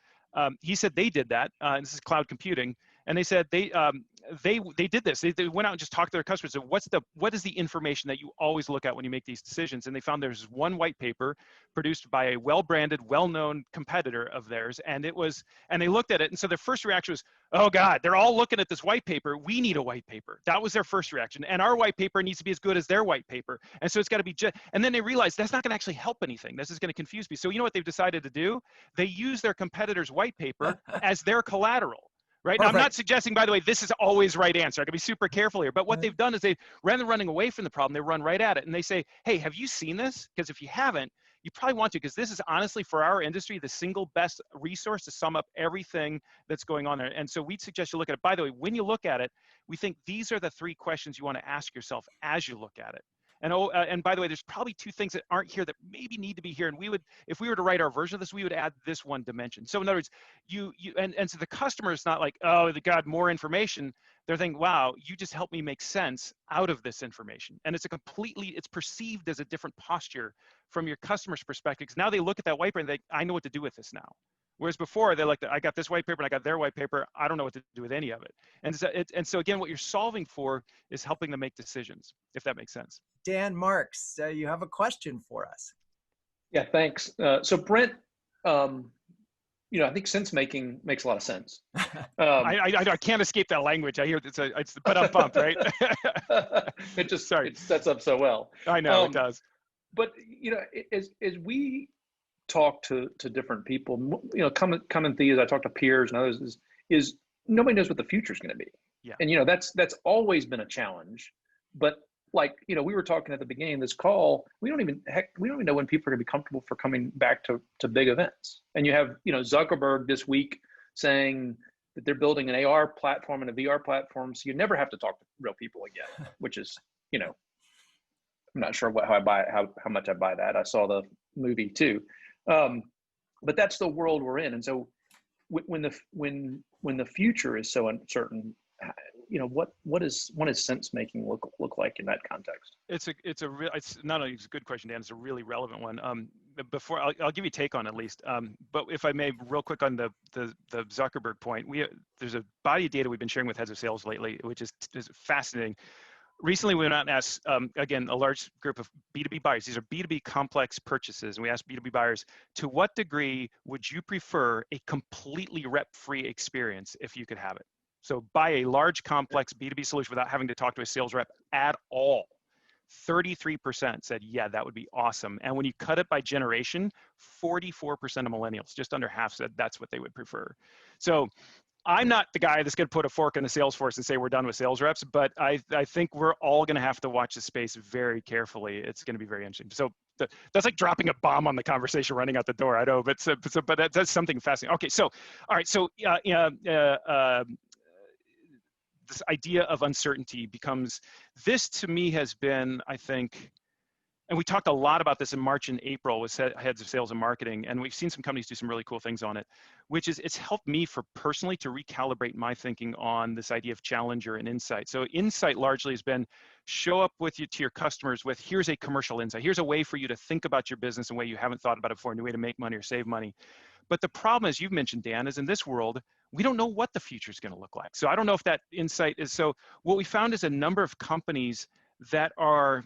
he said they did that, and this is cloud computing, and they said they did this. They went out and just talked to their customers. So what is the information that you always look at when you make these decisions? And they found there's one white paper produced by a well-branded, well-known competitor of theirs, and they looked at it, and so their first reaction was, oh God, they're all looking at this white paper. We need a white paper. That was their first reaction, and our white paper needs to be as good as their white paper, and so it's got to be and then they realized that's not going to actually help anything. This is going to confuse me. So you know what they've decided to do? They use their competitor's white paper as their collateral. Right? Now, I'm not suggesting, by the way, this is always right answer. I got to be super careful here. But what they've done is rather than running away from the problem, they run right at it. And they say, hey, have you seen this? Because if you haven't, you probably want to, because this is honestly, for our industry, the single best resource to sum up everything that's going on there. And so we'd suggest you look at it. By the way, when you look at it, we think these are the 3 questions you want to ask yourself as you look at it. And by the way, there's probably 2 things that aren't here that maybe need to be here. And we would, if we were to write our version of this, we would add this one dimension. So in other words, and so the customer is not like, oh, God, more information. They're thinking, wow, you just helped me make sense out of this information. And it's perceived as a different posture from your customer's perspective. Because now they look at that white paper and I know what to do with this now. Whereas before, they're like, I got this white paper and I got their white paper. I don't know what to do with any of it. And so again, what you're solving for is helping them make decisions, if that makes sense.
Dan Marks, you have a question for us.
Yeah, thanks. So Brent, I think sense making makes a lot of sense.
I can't escape that language. I hear it's but I'm pumped, right?
It sets up so well.
I know it does.
But as we talk to different people, common theme as I talk to peers and others is nobody knows what the future is going to be.
Yeah.
And that's always been a challenge. But we were talking at the beginning of this call, we don't even know when people are going to be comfortable for coming back to big events. And you have Zuckerberg this week saying that they're building an AR platform and a VR platform, so you never have to talk to real people again, which is I'm not sure how much I buy that. I saw the movie too. But that's the world we're in. And so when the future is so uncertain, what does sense making look like in that context?
It's not only a good question, Dan, it's a really relevant one. Before I'll give you a take on it at least. But if I may, real quick on the Zuckerberg point, there's a body of data we've been sharing with heads of sales lately, which is fascinating. Recently, we went out and asked, again, a large group of B2B buyers. These are B2B complex purchases. And we asked B2B buyers, to what degree would you prefer a completely rep-free experience if you could have it? So buy a large complex B2B solution without having to talk to a sales rep at all. 33% said, yeah, that would be awesome. And when you cut it by generation, 44% of millennials, just under half, said that's what they would prefer. So I'm not the guy that's going to put a fork in the sales force and say we're done with sales reps, but I think we're all going to have to watch the space very carefully. It's going to be very interesting. So that's like dropping a bomb on the conversation, running out the door. I know, but that's something fascinating. Okay, so all right, so this idea of uncertainty becomes, this to me has been, I think, and we talked a lot about this in March and April with heads of sales and marketing, and we've seen some companies do some really cool things on it, which is it's helped me personally to recalibrate my thinking on this idea of challenger and insight. So insight largely has been show up to your customers with, here's a commercial insight. Here's a way for you to think about your business in a way you haven't thought about it before, a new way to make money or save money. But the problem, as you've mentioned, Dan, is in this world, we don't know what the future is going to look like. So I don't know if that insight is, so what we found is a number of companies that are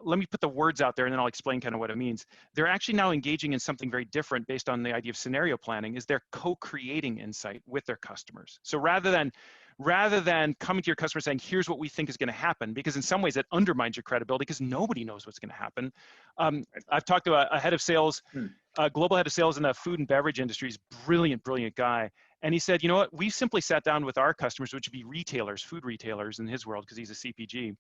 let me put the words out there and then I'll explain kind of what it means. They're actually now engaging in something very different based on the idea of scenario planning, is they're co-creating insight with their customers. So rather than coming to your customer saying, here's what we think is going to happen, because in some ways it undermines your credibility because nobody knows what's going to happen. I've talked to a head of sales, a global head of sales in the food and beverage industries, brilliant guy. And he said, you know what, we simply sat down with our customers, which would be retailers, food retailers in his world, because he's a CPG.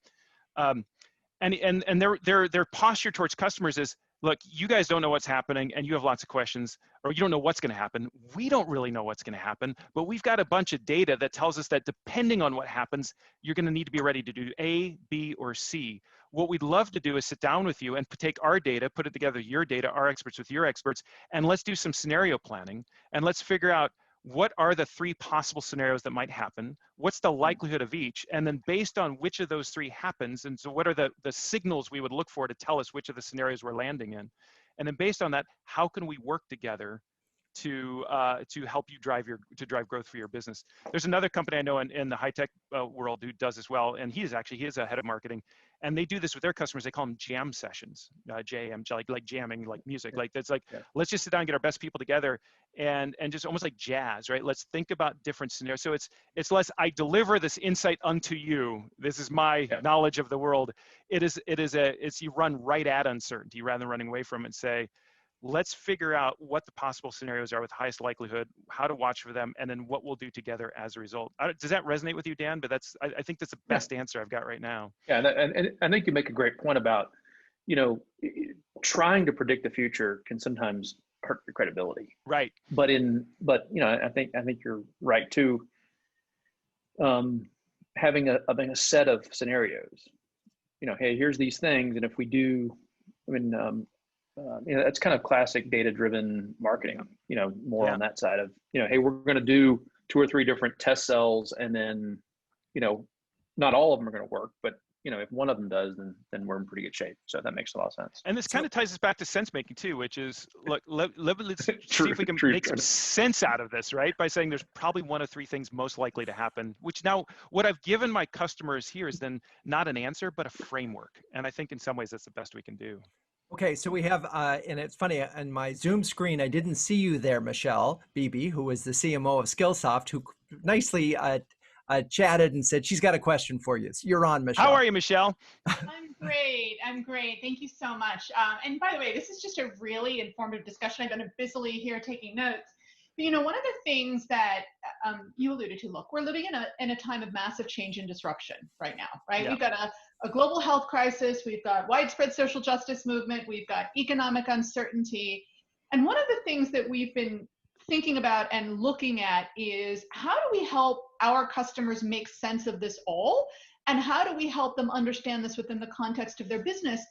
And their posture towards customers is, look, you guys don't know what's happening and you have lots of questions, or you don't know what's going to happen. We don't really know what's going to happen, but we've got a bunch of data that tells us that depending on what happens, you're going to need to be ready to do A, B, or C. What we'd love to do is sit down with you and take our data, put it together, your data, our experts with your experts, and let's do some scenario planning, and let's figure out what are the 3 possible scenarios that might happen? What's the likelihood of each? And then based on which of those 3 happens, and so what are the signals we would look for to tell us which of the scenarios we're landing in? And then based on that, how can we work together to help you drive growth for your business? There's another company I know in the high tech world who does this well, and he is a head of marketing, and they do this with their customers. They call them jam sessions, JM, like jamming, like music. Like that's like, let's just sit down and get our best people together and just almost like jazz, right? Let's think about different scenarios. So it's less, I deliver this insight unto you. This is my knowledge of the world. It's you run right at uncertainty rather than running away from it and say, let's figure out what the possible scenarios are with highest likelihood, how to watch for them, and then what we'll do together as a result. Does that resonate with you, Dan? But I think that's the best answer I've got right now. Yeah,
and I think you make a great point about, trying to predict the future can sometimes hurt your credibility.
Right.
But I think you're right too. Having a set of scenarios, hey, here's these things, and if we do, that's kind of classic data-driven marketing, more on that side of, hey, we're going to do 2 or 3 different test cells, and then, not all of them are going to work, but, if one of them does, then we're in pretty good shape. So that makes a lot of sense.
And this kind of ties us back to sense making too, which is, look, let's see if we can make some sense out of this, right? By saying there's probably 1 of 3 things most likely to happen, which now what I've given my customers here is then not an answer, but a framework. And I think in some ways that's the best we can do.
Okay, so we have, and it's funny, on my Zoom screen, I didn't see you there, Michelle Beebe, who was the CMO of Skillsoft, who nicely chatted and said she's got a question for you. So you're on, Michelle.
How are you, Michelle?
I'm great. Thank you so much. And by the way, this is just a really informative discussion. I've been busily here taking notes. But, one of the things that you alluded to, look, we're living in a time of massive change and disruption right now, right? Yeah. We've got a global health crisis. We've got widespread social justice movement. We've got economic uncertainty. And one of the things that we've been thinking about and looking at is, how do we help our customers make sense of this all? And how do we help them understand this within the context of their business?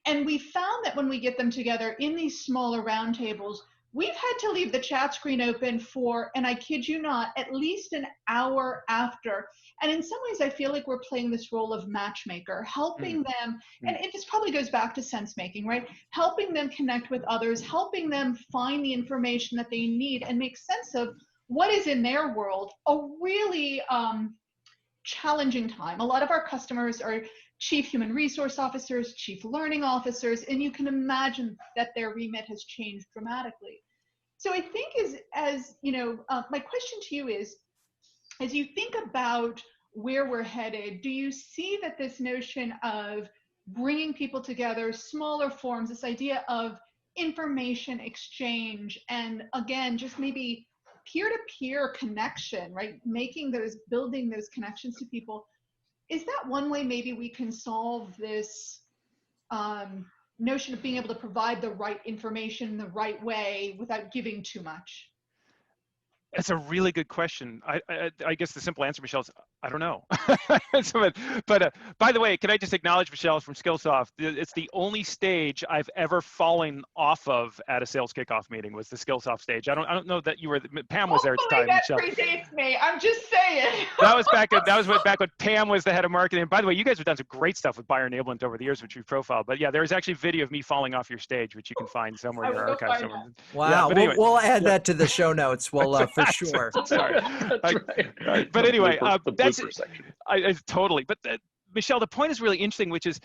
And we found that when we get them together in these smaller roundtables, we've had to leave the chat screen open for, and I kid you not, at least an hour after. And in some ways, I feel like we're playing this role of matchmaker, helping them, and it just probably goes back to sense making, right? Helping them connect with others, helping them find the information that they need and make sense of what is in their world, a really challenging time. A lot of our customers are chief human resource officers, chief learning officers, and you can imagine that their remit has changed dramatically. So I think my question to you is, as you think about where we're headed, do you see that this notion of bringing people together, smaller forms, this idea of information exchange, and again, just maybe peer-to-peer connection, right? Building those connections to people, is that one way maybe we can solve this notion of being able to provide the right information the right way without giving too much?
That's a really good question. I guess the simple answer, Michelle, is I don't know. but by the way, can I just acknowledge, Michelle, from Skillsoft, it's the only stage I've ever fallen off of at a sales kickoff meeting was the Skillsoft stage. I don't know that you were, Pam was there at the time,
that
Michelle.
Predates me. I'm just saying.
That was back when Pam was the head of marketing. And by the way, you guys have done some great stuff with buyer enablement over the years, which we've profiled. But yeah, there's actually video of me falling off your stage, which you can find somewhere in your archive somewhere.
Wow, yeah, anyway, we'll add that to the show notes. We'll for sure.
Sorry. But anyway, that's totally. But Michelle, the point is really interesting, which is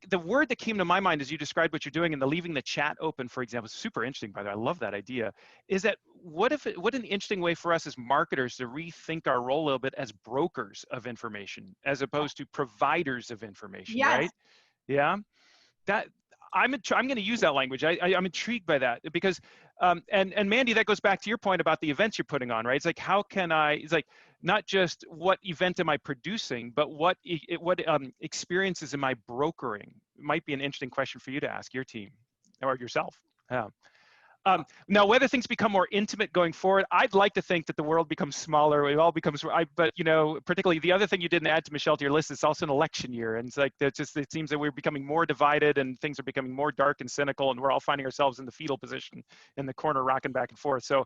the word that came to my mind as you described what you're doing and the leaving the chat open, for example, is super interesting, by the way. I love that idea. Is that what an interesting way for us as marketers to rethink our role a little bit as brokers of information as opposed to providers of information,
Yes.
right? Yeah. That I'm going to use that language. I'm intrigued by that because, and Mandy, that goes back to your point about the events you're putting on, right? It's like, how can it's like, not just what event am I producing, but what experiences am I brokering? It might be an interesting question for you to ask your team or yourself. Yeah. Now, whether things become more intimate going forward, I'd like to think that the world becomes smaller. It all becomes, but particularly the other thing you didn't add to Michelle to your list is also an election year, and it's like it seems that we're becoming more divided, and things are becoming more dark and cynical, and we're all finding ourselves in the fetal position in the corner, rocking back and forth. So,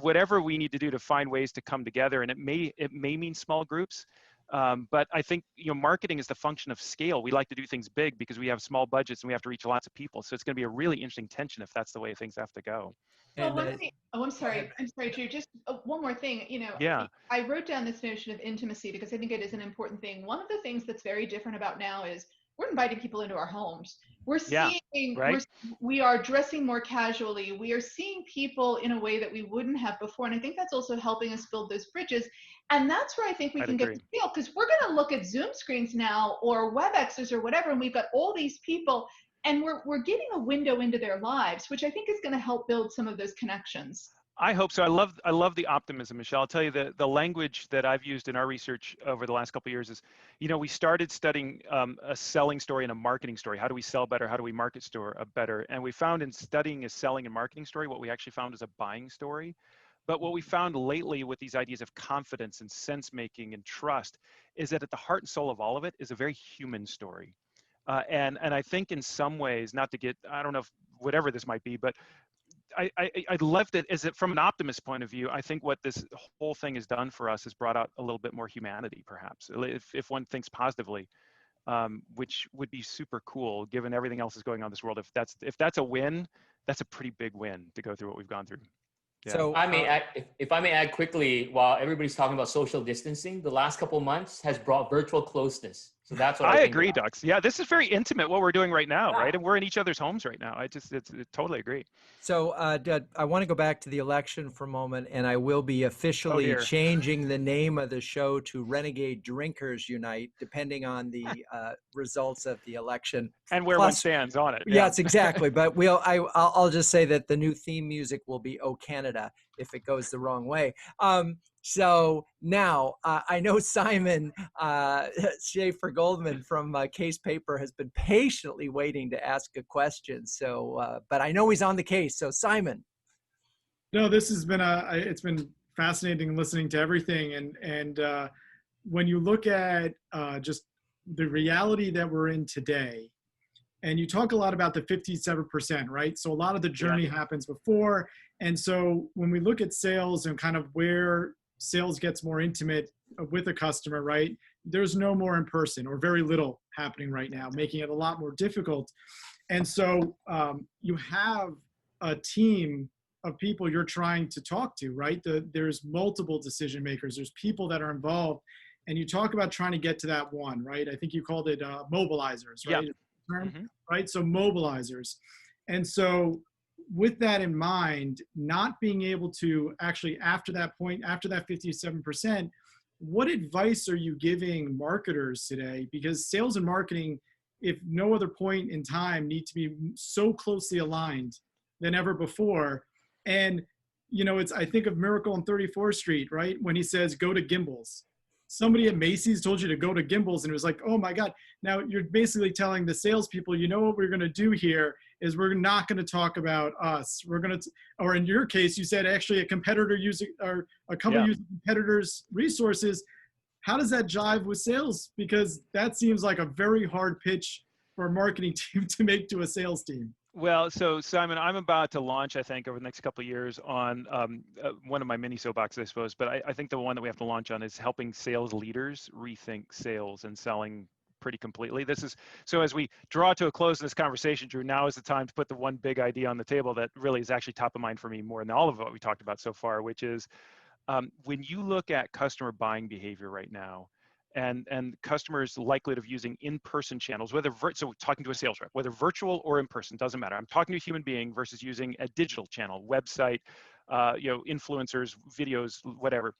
whatever we need to do to find ways to come together, and it may mean small groups. But I think marketing is the function of scale. We like to do things big because we have small budgets and we have to reach lots of people. So it's going to be a really interesting tension if that's the way things have to go.
Well, one thing, I'm sorry, Drew. Just one more thing.
Yeah.
I wrote down this notion of intimacy because I think it is an important thing. One of the things that's very different about now is we're inviting people into our homes. We're seeing,
right?
we are dressing more casually. We are seeing people in a way that we wouldn't have before. And I think that's also helping us build those bridges. And that's where I think we can get the feel, because we're going to look at Zoom screens now or WebExes or whatever, and we've got all these people and we're getting a window into their lives, which I think is going to help build some of those connections.
I hope so. I love the optimism, Michelle. I'll tell you the language that I've used in our research over the last couple of years is, we started studying a selling story and a marketing story. How do we sell better? How do we market better? And we found in studying a selling and marketing story, what we actually found is a buying story. But what we found lately with these ideas of confidence and sense making and trust is that at the heart and soul of all of it is a very human story. And I think in some ways, not to get, I don't know if whatever this might be, but I love that from an optimist point of view. I think what this whole thing has done for us is brought out a little bit more humanity, perhaps, if one thinks positively, which would be super cool given everything else is going on in this world. If that's a win, that's a pretty big win to go through what we've gone through. Yeah.
So if I may add quickly, while everybody's talking about social distancing, the last couple of months has brought virtual closeness. So that's what I think
agree,
about.
Dux. Yeah, this is very intimate what we're doing right now, right? And we're in each other's homes right now. I totally agree.
So I want to go back to the election for a moment, and I will be officially changing the name of the show to Renegade Thinkers Unite, depending on the results of the election.
And where one stands on it.
Yes, exactly. But I'll just say that the new theme music will be "Oh Canada" if it goes the wrong way. So now I know Simon Schaefer-Goldman from Case Paper has been patiently waiting to ask a question. So, but I know he's on the case. So Simon.
No, this has been it's been fascinating listening to everything. And when you look at just the reality that we're in today, and you talk a lot about the 57%, right? So a lot of the journey happens before. And so when we look at sales and kind of where sales gets more intimate with a customer, right? There's no more in person or very little happening right now, making it a lot more difficult. And so you have a team of people you're trying to talk to, right? There's multiple decision makers. There's people that are involved. And you talk about trying to get to that one, right? I think you called it mobilizers, right?
Yeah.
Right? So mobilizers. And so with that in mind, not being able to actually, after that point, after that 57%, what advice are you giving marketers today? Because sales and marketing, if no other point in time, need to be so closely aligned than ever before. And, I think of Miracle on 34th Street, right? When he says, go to Gimbals. Somebody at Macy's told you to go to Gimbals, and it was like, oh my God. Now you're basically telling the salespeople, what we're going to do here is we're not going to talk about us. We're going to, or in your case, you said actually a competitor using, or a company using competitors' resources. How does that jive with sales? Because that seems like a very hard pitch for a marketing team to make to a sales team.
Well, so Simon, I'm about to launch, I think, over the next couple of years on one of my mini soapboxes, I suppose. But I think the one that we have to launch on is helping sales leaders rethink sales and selling pretty completely. So as we draw to a close in this conversation, Drew, now is the time to put the one big idea on the table that really is actually top of mind for me more than all of what we talked about so far, which is when you look at customer buying behavior right now, and customers' likelihood of using in-person channels, whether so talking to a sales rep, whether virtual or in person, doesn't matter. I'm talking to a human being versus using a digital channel, website, influencers, videos, whatever.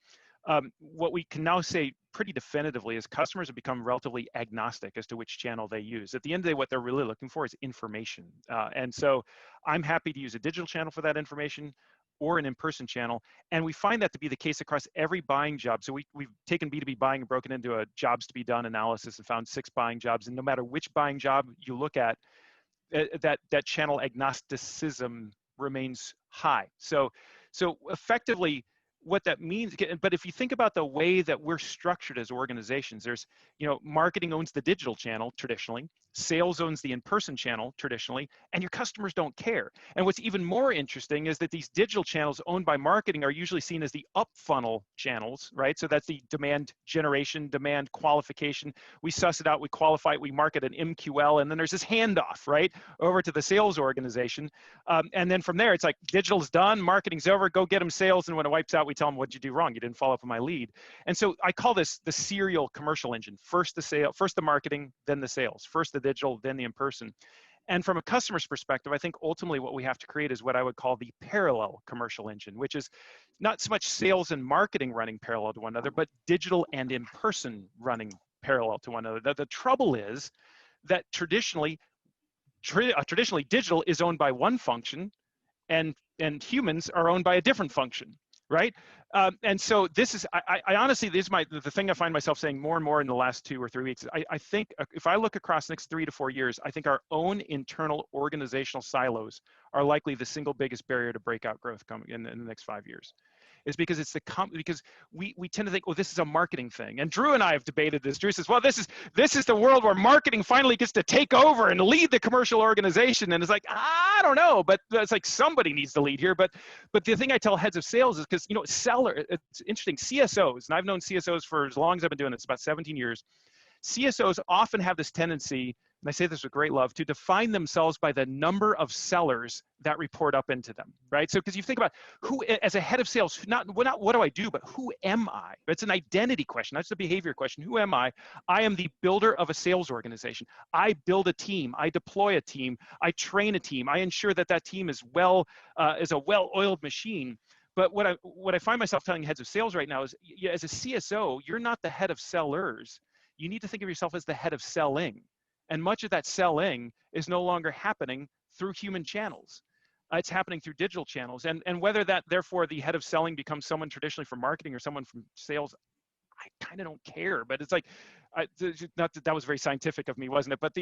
What we can now say pretty definitively is customers have become relatively agnostic as to which channel they use. At the end of the day, what they're really looking for is information. And so I'm happy to use a digital channel for that information or an in-person channel. And we find that to be the case across every buying job. So we've taken B2B buying and broken into a jobs to be done analysis and found 6 buying jobs. And no matter which buying job you look at, that channel agnosticism remains high. So effectively, what that means, but if you think about the way that we're structured as organizations, there's, marketing owns the digital channel traditionally, sales owns the in-person channel traditionally, and your customers don't care. And what's even more interesting is that these digital channels owned by marketing are usually seen as the up funnel channels, right? So that's the demand generation, demand qualification. We suss it out, we qualify it, we market an MQL, and then there's this handoff, right, over to the sales organization. And then from there, it's like digital's done, marketing's over, go get them sales, and when it wipes out, we tell them, what'd you do wrong? You didn't follow up on my lead. And so I call this the serial commercial engine. First the sale, first the marketing, then the sales. First the digital, then the in-person. And from a customer's perspective, I think ultimately what we have to create is what I would call the parallel commercial engine, which is not so much sales and marketing running parallel to one another, but digital and in-person running parallel to one another. The trouble is that traditionally digital is owned by one function and humans are owned by a different function, right? And so this is, I honestly, this is the thing I find myself saying more and more in the last 2 or 3 weeks. I think if I look across the next 3 to 4 years, I think our own internal organizational silos are likely the single biggest barrier to breakout growth coming in the next 5 years. Is because it's because we tend to think, oh, this is a marketing thing. And Drew and I have debated this. Drew says, well, this is the world where marketing finally gets to take over and lead the commercial organization. And it's like, I don't know, but it's like somebody needs to lead here. But the thing I tell heads of sales is because, it's interesting, CSOs, and I've known CSOs for as long as I've been doing this, about 17 years. CSOs often have this tendency, and I say this with great love, to define themselves by the number of sellers that report up into them, right? So because you think about who, as a head of sales, not what do I do, but who am I? It's an identity question, that's a behavior question. Who am I? I am the builder of a sales organization. I build a team, I deploy a team, I train a team, I ensure that team is a well-oiled machine. But what I find myself telling heads of sales right now is, as a CSO, you're not the head of sellers. You need to think of yourself as the head of selling. And much of that selling is no longer happening through human channels. It's happening through digital channels. And whether that, therefore, the head of selling becomes someone traditionally from marketing or someone from sales, I kind of don't care. But it's like, not that was very scientific of me, wasn't it? But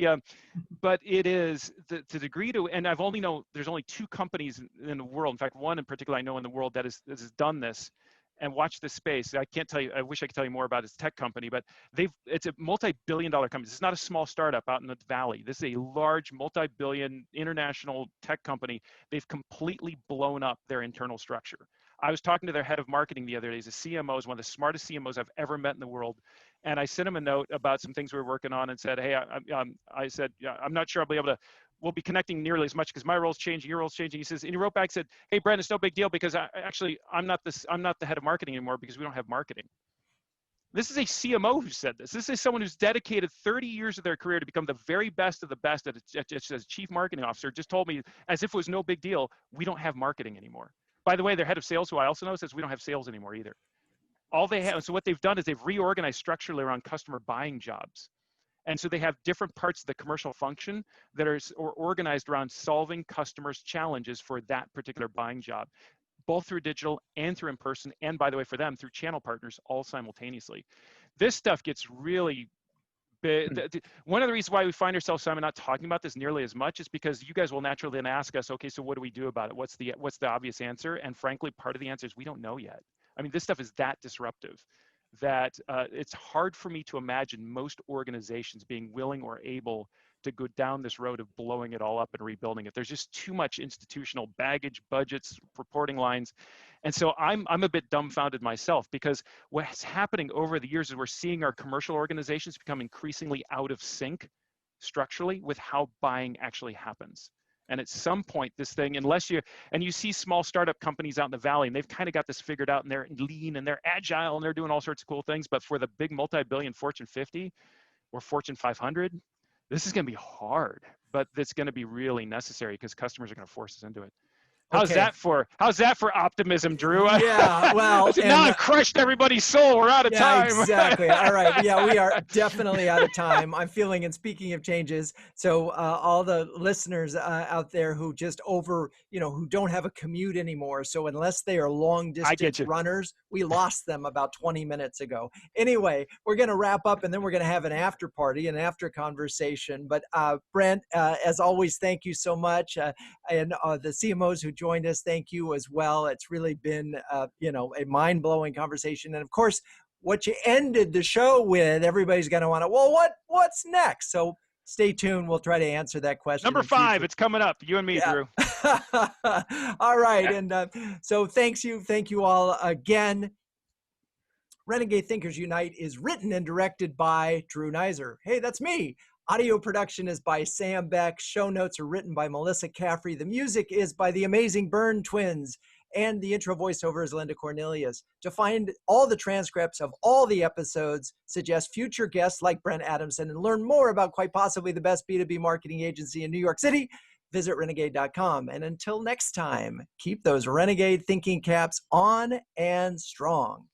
but it is the degree to, and there's only 2 companies in the world. In fact, one in particular I know in the world that has done this. And watch this space. I can't tell you, I wish I could tell you more about this tech company, but it's a multi-billion-dollar company. This is not a small startup out in the valley. This is a large multi-billion international tech company. They've completely blown up their internal structure. I was talking to their head of marketing the other day. He's a CMO, is one of the smartest CMOs I've ever met in the world. And I sent him a note about some things we were working on and said, hey, I said, I'm not sure I'll be able to, we'll be connecting nearly as much because my role's changing, your role's changing. He says, and he wrote back, said, hey, Brent, it's no big deal because I'm not the head of marketing anymore because we don't have marketing. This is a CMO who said this. This is someone who's dedicated 30 years of their career to become the very best of the best as chief marketing officer, just told me as if it was no big deal, we don't have marketing anymore. By the way, their head of sales, who I also know, says we don't have sales anymore either. All they have, so what they've done is they've reorganized structurally around customer buying jobs. And so they have different parts of the commercial function that are organized around solving customers' challenges for that particular buying job, both through digital and through in-person, and by the way, for them, through channel partners all simultaneously. This stuff gets really big. One of the reasons why we find ourselves, Simon, not talking about this nearly as much is because you guys will naturally then ask us, okay, so what do we do about it? What's the obvious answer? And frankly, part of the answer is we don't know yet. I mean, this stuff is that disruptive that it's hard for me to imagine most organizations being willing or able to go down this road of blowing it all up and rebuilding it. There's just too much institutional baggage, budgets, reporting lines. And so I'm a bit dumbfounded myself because what's happening over the years is we're seeing our commercial organizations become increasingly out of sync structurally with how buying actually happens. And at some point, this thing, and you see small startup companies out in the valley, and they've kind of got this figured out, and they're lean and they're agile and they're doing all sorts of cool things. But for the big multi-billion Fortune 50 or Fortune 500, this is going to be hard, but it's going to be really necessary because customers are going to force us into it. How's that for optimism, Drew?
Yeah, well,
now I've crushed everybody's soul. We're out of time.
Exactly. All right. Yeah, we are definitely out of time. I'm feeling, and speaking of changes, so all the listeners out there who just who don't have a commute anymore. So unless they are long distance runners, we lost them about 20 minutes ago. Anyway, we're going to wrap up, and then we're going to have an after party, an after conversation. But Brent, as always, thank you so much. And the CMOs who joined us, thank you as well. It's really been, a mind-blowing conversation. And of course, what you ended the show with, everybody's going to want to, well, what's next? So stay tuned. We'll try to answer that question.
Number 5, it's coming up. You and me, Drew.
All right. And so thank you all again. Renegade Thinkers Unite is written and directed by Drew Neiser. Hey, that's me. Audio production is by Sam Beck. Show notes are written by Melissa Caffrey. The music is by the amazing Byrne Twins. And the intro voiceover is Linda Cornelius. To find all the transcripts of all the episodes, suggest future guests like Brent Adamson, and learn more about quite possibly the best B2B marketing agency in New York City, visit renegade.com. And until next time, keep those renegade thinking caps on and strong.